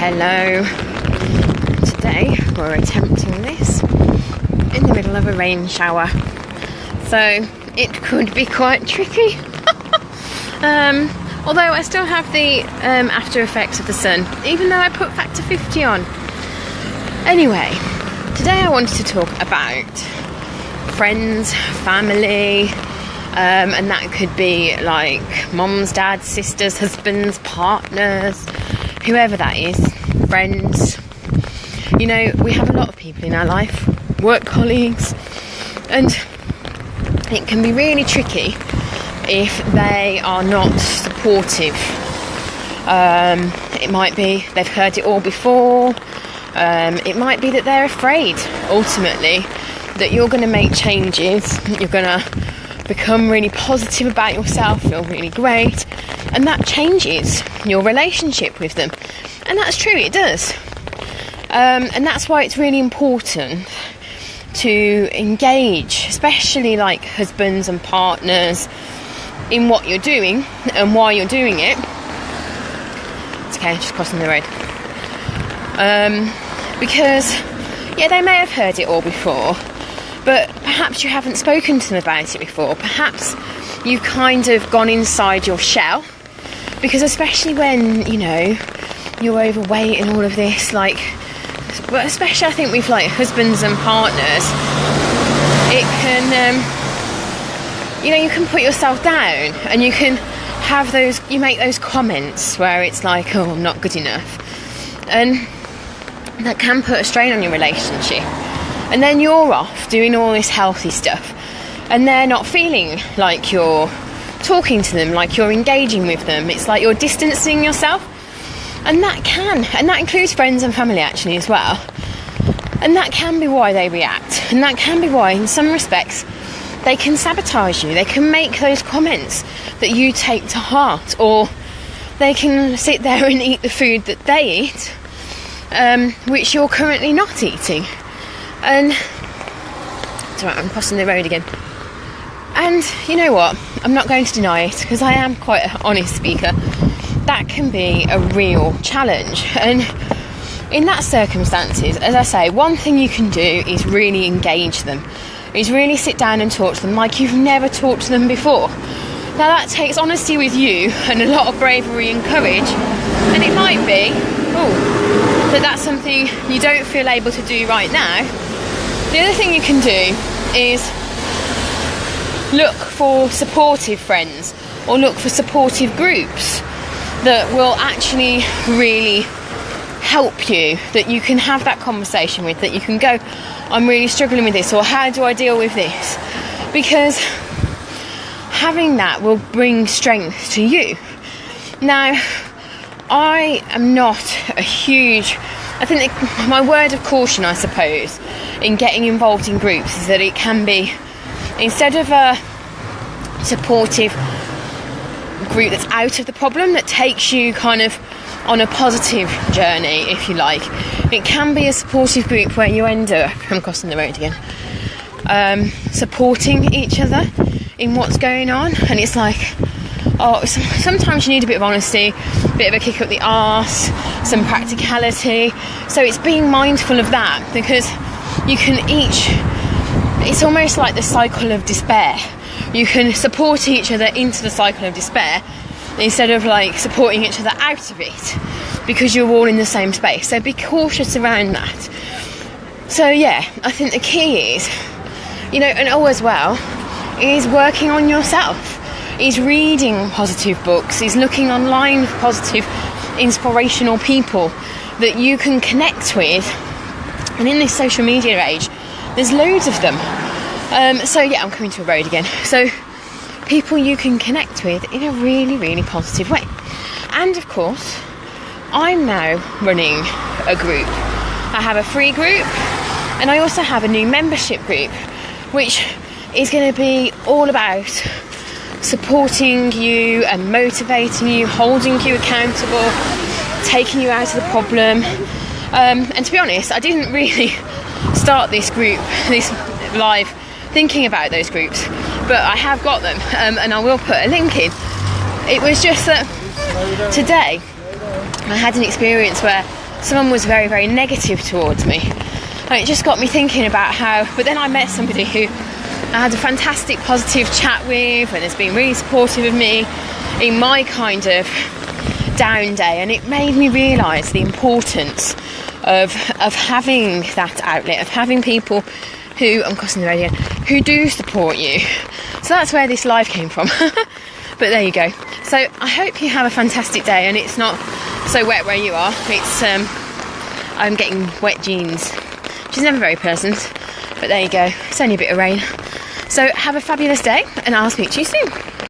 Hello. Today we're attempting this in the middle of a rain shower, so it could be quite tricky. Although I still have the after effects of the sun, even though I put factor 50 on. Anyway, today I wanted to talk about friends, family, and that could be like mums, dads, sisters, husbands, partners, whoever that is, friends. You know, we have a lot of people in our life, work colleagues, and it can be really tricky if they are not supportive. It might be they've heard it all before. It might be that they're afraid, ultimately, that you're going to make changes, you're going to become really positive about yourself, feel really great, and that changes your relationship with them. And that's true, it does. And that's why it's really important to engage, especially like husbands and partners, in what you're doing and why you're doing it. It's okay, just crossing the road. Because, yeah, they may have heard it all before, but perhaps you haven't spoken to them about it before. Perhaps you've kind of gone inside your shell, because especially when, you know, you're overweight and all of this, like, but especially I think with like husbands and partners, it can, you know, you can put yourself down and you can have those, you make those comments where it's like, oh, I'm not good enough. And that can put a strain on your relationship. And then you're off doing all this healthy stuff and they're not feeling like you're talking to them, like you're engaging with them. It's like you're distancing yourself. And that includes friends and family actually as well. And that can be why they react. And that can be why, in some respects, they can sabotage you. They can make those comments that you take to heart, or they can sit there and eat the food that they eat, which you're currently not eating. And it's alright, I'm crossing the road again. And you know what? I'm not going to deny it, because I am quite an honest speaker. That can be a real challenge. And in that circumstances, as I say, one thing you can do is really engage them. Is really sit down and talk to them like you've never talked to them before. Now that takes honesty with you and a lot of bravery and courage, and it might be that that's something you don't feel able to do right now. The other thing you can do is look for supportive friends or look for supportive groups that will actually really help you, that you can have that conversation with, that you can go, I'm really struggling with this, or how do I deal with this? Because having that will bring strength to you. Now, I am not a huge, I think that my word of caution, I suppose, in getting involved in groups is that it can be, instead of a supportive group that's out of the problem, that takes you kind of on a positive journey, if you like, it can be a supportive group where you end up, I'm crossing the road again, supporting each other in what's going on. And it's like, oh, sometimes you need a bit of honesty, a bit of a kick up the arse, some practicality. So it's being mindful of that, because you can it's almost like the cycle of despair. You can support each other into the cycle of despair instead of like supporting each other out of it, because you're all in the same space. So be cautious around that. So yeah, I think the key is, you know, and as well, is working on yourself, is reading positive books, is looking online for positive, inspirational people that you can connect with. And in this social media age, there's loads of them. So yeah, I'm coming to a road again. So people you can connect with in a really, really positive way. And of course, I'm now running a group. I have a free group, and I also have a new membership group, which is going to be all about supporting you and motivating you, holding you accountable, taking you out of the problem. And to be honest, I didn't really start this group, this live, thinking about those groups, but I have got them, and I will put a link in. It was just that today I had an experience where someone was very, very negative towards me. And it just got me thinking about how, but then I met somebody who I had a fantastic positive chat with and has been really supportive of me in my kind of down day, and it made me realise the importance of having that outlet, of having people who, I'm crossing the road again, who do support you. So that's where this live came from. But there you go. So I hope you have a fantastic day, and it's not so wet where you are. It's I'm getting wet jeans, which is never very pleasant, but there you go. It's only a bit of rain. So have a fabulous day, and I'll speak to you soon.